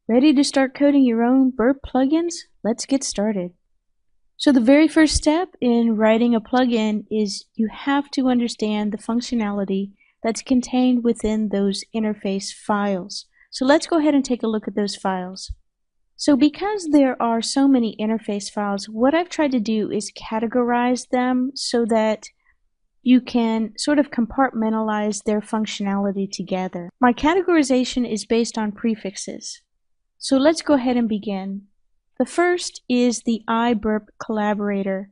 Ready to start coding your own Burp plugins? Let's get started. So the very first step in writing a plugin is you have to understand the functionality that's contained within those interface files. So let's go ahead and take a look at those files. So because there are so many interface files, what I've tried to do is categorize them so that you can sort of compartmentalize their functionality together. My categorization is based on prefixes. So let's go ahead and begin. The first is the iBurp Collaborator.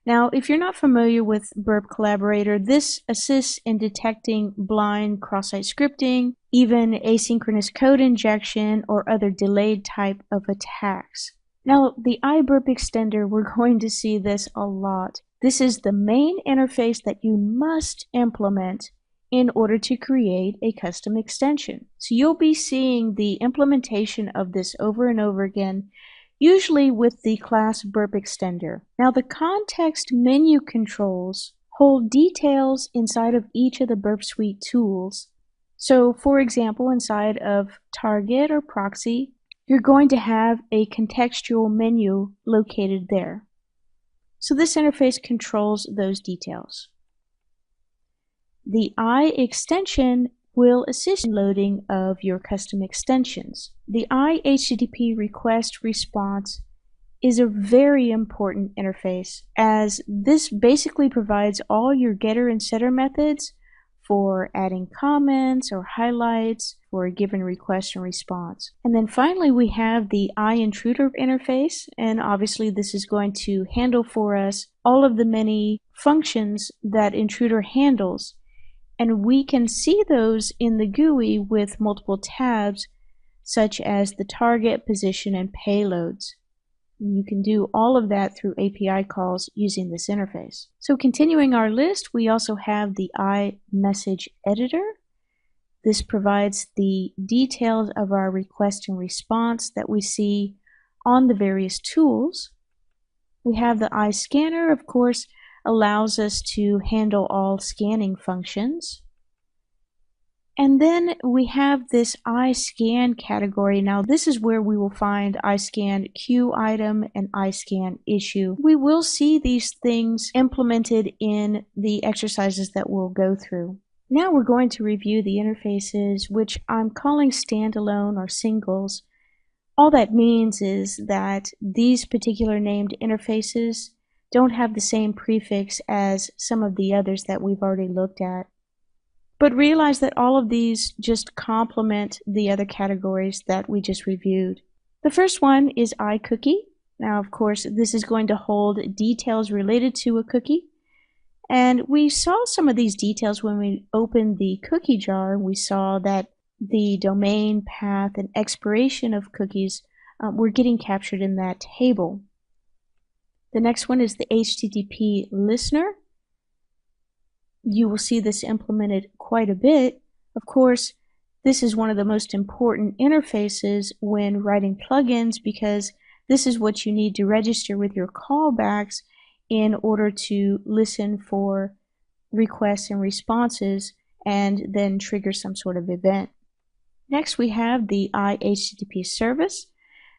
Now, if you're not familiar with Burp Collaborator, this assists in detecting blind cross-site scripting, even asynchronous code injection, or other delayed type of attacks. Now, the iBurp extender, we're going to see this a lot. This is the main interface that you must implement in order to create a custom extension. So you'll be seeing the implementation of this over and over again, usually with the class Burp extender. Now the context menu controls hold details inside of each of the Burp Suite tools. So for example, inside of target or proxy, you're going to have a contextual menu located there. So this interface controls those details. The iExtension will assist in loading of your custom extensions. The iHTTP request response is a very important interface, as this basically provides all your getter and setter methods for adding comments or highlights for a given request and response. And then finally we have the iIntruder interface, and obviously this is going to handle for us all of the many functions that Intruder handles. And we can see those in the GUI with multiple tabs, such as the target, position, and payloads. You can do all of that through API calls using this interface. So continuing our list, we also have the iMessage Editor. This provides the details of our request and response that we see on the various tools. We have the iScanner, of course, allows us to handle all scanning functions. And then we have this iScan category. Now this is where we will find iScan queue item and iScan issue. We will see these things implemented in the exercises that we'll go through. Now we're going to review the interfaces, which I'm calling standalone or singles. All that means is that these particular named interfaces don't have the same prefix as some of the others that we've already looked at. But realize that all of these just complement the other categories that we just reviewed. The first one is iCookie. Now, of course, this is going to hold details related to a cookie. And we saw some of these details when we opened the cookie jar. We saw that the domain, path, and expiration of cookies were getting captured in that table. The next one is the HTTP listener. You will see this implemented quite a bit. Of course, this is one of the most important interfaces when writing plugins, because this is what you need to register with your callbacks in order to listen for requests and responses and then trigger some sort of event. Next, we have the iHTTP service.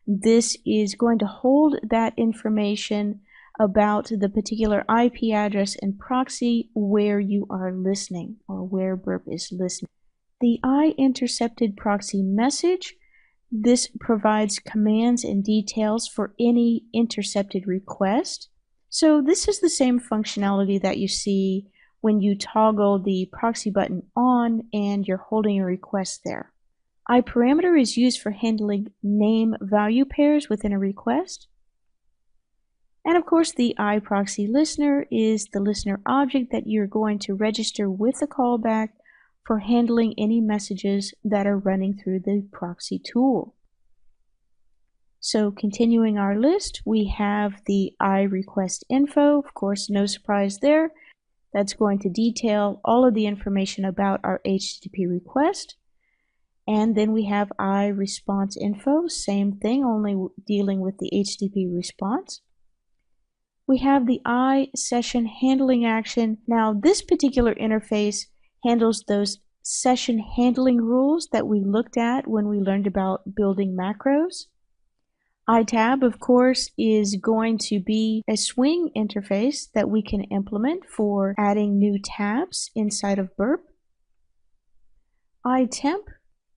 This is going to hold that information about the particular IP address and proxy where you are listening, or where Burp is listening. The iIntercepted proxy message, this provides commands and details for any intercepted request. So this is the same functionality that you see when you toggle the proxy button on and you're holding a request there. iParameter is used for handling name-value pairs within a request. And of course, the iProxy listener is the listener object that you're going to register with the callback for handling any messages that are running through the proxy tool. So continuing our list, we have the iRequestInfo. Of course, no surprise there. That's going to detail all of the information about our HTTP request. And then we have iResponseInfo, same thing, only dealing with the HTTP response. We have the iSession handling action. Now this particular interface handles those session handling rules that we looked at when we learned about building macros. iTab, of course, is going to be a swing interface that we can implement for adding new tabs inside of Burp. iTemp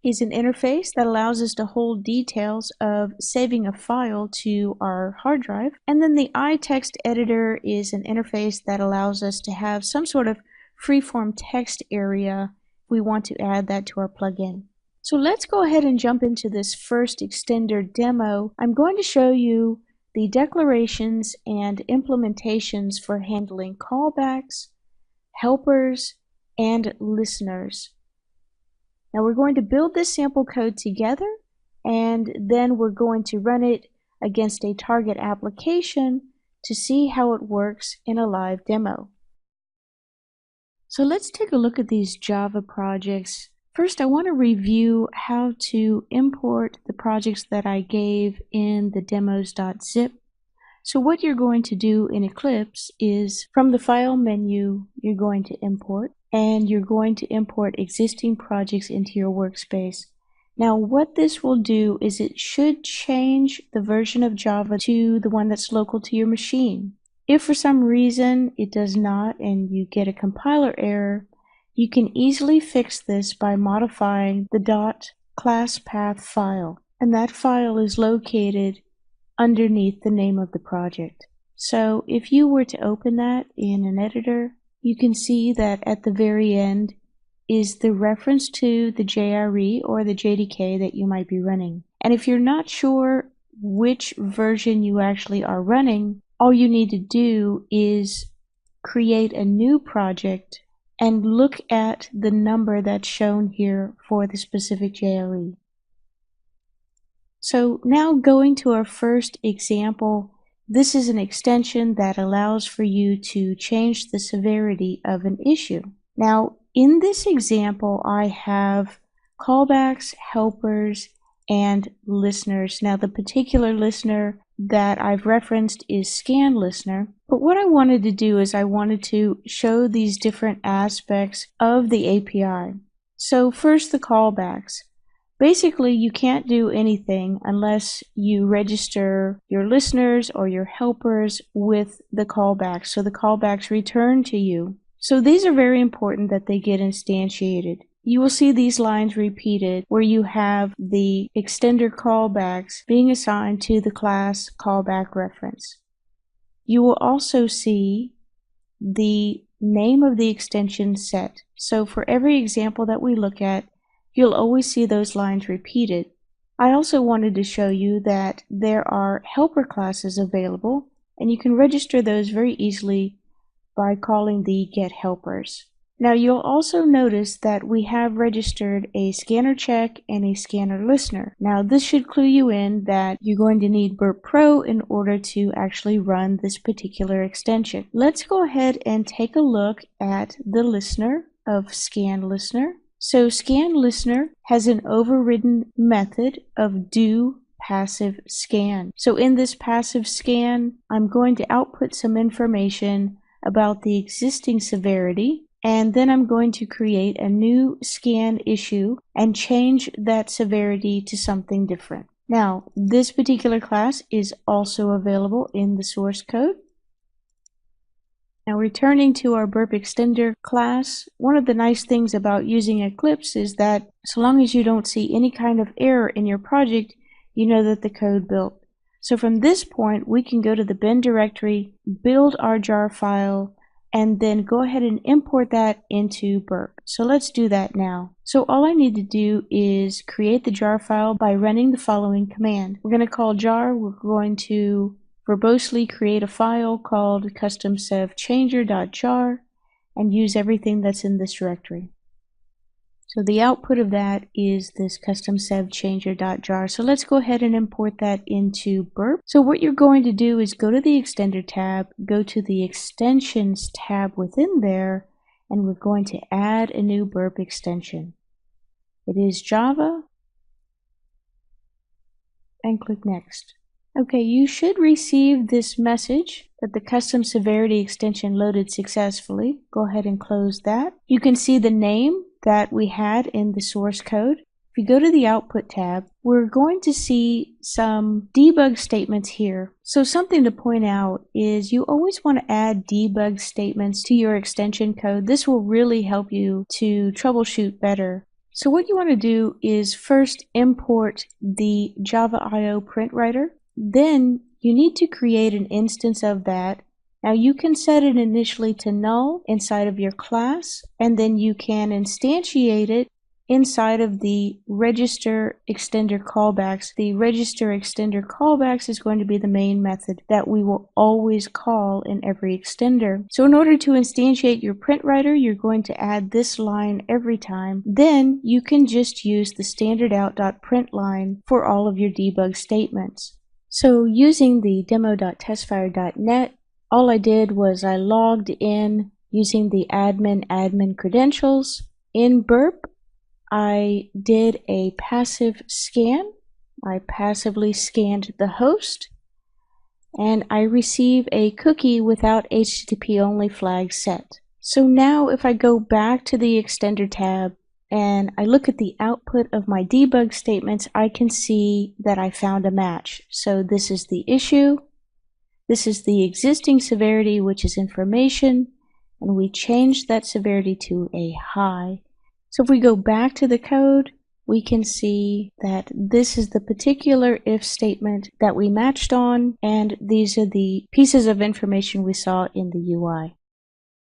is an interface that allows us to hold details of saving a file to our hard drive. And then the iText editor is an interface that allows us to have some sort of freeform text area if we want to add that to our plugin. So let's go ahead and jump into this first extender demo. I'm going to show you the declarations and implementations for handling callbacks, helpers, and listeners. Now we're going to build this sample code together, and then we're going to run it against a target application to see how it works in a live demo. So let's take a look at these Java projects. First, I want to review how to import the projects that I gave in the demos.zip. So what you're going to do in Eclipse is from the File menu, you're going to import, and you're going to import existing projects into your workspace. Now what this will do is it should change the version of Java to the one that's local to your machine. If for some reason it does not and you get a compiler error, you can easily fix this by modifying the .classpath file, and that file is located underneath the name of the project. So if you were to open that in an editor, you can see that at the very end is the reference to the JRE or the JDK that you might be running. And if you're not sure which version you actually are running, all you need to do is create a new project and look at the number that's shown here for the specific JRE. So now going to our first example, this is an extension that allows for you to change the severity of an issue. Now in this example, I have callbacks, helpers, and listeners. Now the particular listener that I've referenced is scan listener, but what I wanted to do is I wanted to show these different aspects of the API. So first, the callbacks. Basically, you can't do anything unless you register your listeners or your helpers with the callbacks, so the callbacks return to you. So these are very important that they get instantiated. You will see these lines repeated where you have the extender callbacks being assigned to the class callback reference. You will also see the name of the extension set. So for every example that we look at, you'll always see those lines repeated. I also wanted to show you that there are helper classes available, and you can register those very easily by calling the getHelpers. Now you'll also notice that we have registered a scanner check and a scanner listener. Now this should clue you in that you're going to need Burp Pro in order to actually run this particular extension. Let's go ahead and take a look at the listener of scan listener. So scan listener has an overridden method of do passive scan. So in this passive scan, I'm going to output some information about the existing severity, and then I'm going to create a new scan issue and change that severity to something different. Now, this particular class is also available in the source code. Now, returning to our Burp Extender class, one of the nice things about using Eclipse is that so long as you don't see any kind of error in your project, you know that the code built. So from this point, we can go to the bin directory, build our jar file, and then go ahead and import that into Burp. So let's do that now. So all I need to do is create the jar file by running the following command. We're going to call jar. We're going to verbosely create a file called customsevchanger.jar and use everything that's in this directory. So the output of that is this customsevchanger.jar. So let's go ahead and import that into Burp. So what you're going to do is go to the Extender tab, go to the Extensions tab within there, and we're going to add a new Burp extension. It is Java, and click Next. Okay, you should receive this message that the custom severity extension loaded successfully. Go ahead and close that. You can see the name that we had in the source code. If you go to the Output tab, we're going to see some debug statements here. So something to point out is you always want to add debug statements to your extension code. This will really help you to troubleshoot better. So what you want to do is first import the Java.io print writer. Then you need to create an instance of that. Now you can set it initially to null inside of your class, and then you can instantiate it inside of the register extender callbacks. The register extender callbacks is going to be the main method that we will always call in every extender. So in order to instantiate your print writer, you're going to add this line every time. Then you can just use the standard out.print line for all of your debug statements. So using the demo.testfire.net, all I did was I logged in using the admin credentials. In Burp, I did a passive scan. I passively scanned the host, and I receive a cookie without HTTP only flag set. So now if I go back to the extender tab and I look at the output of my debug statements, I can see that I found a match. So this is the issue. This is the existing severity, which is information, and we changed that severity to a high. So if we go back to the code, we can see that this is the particular if statement that we matched on, and these are the pieces of information we saw in the UI.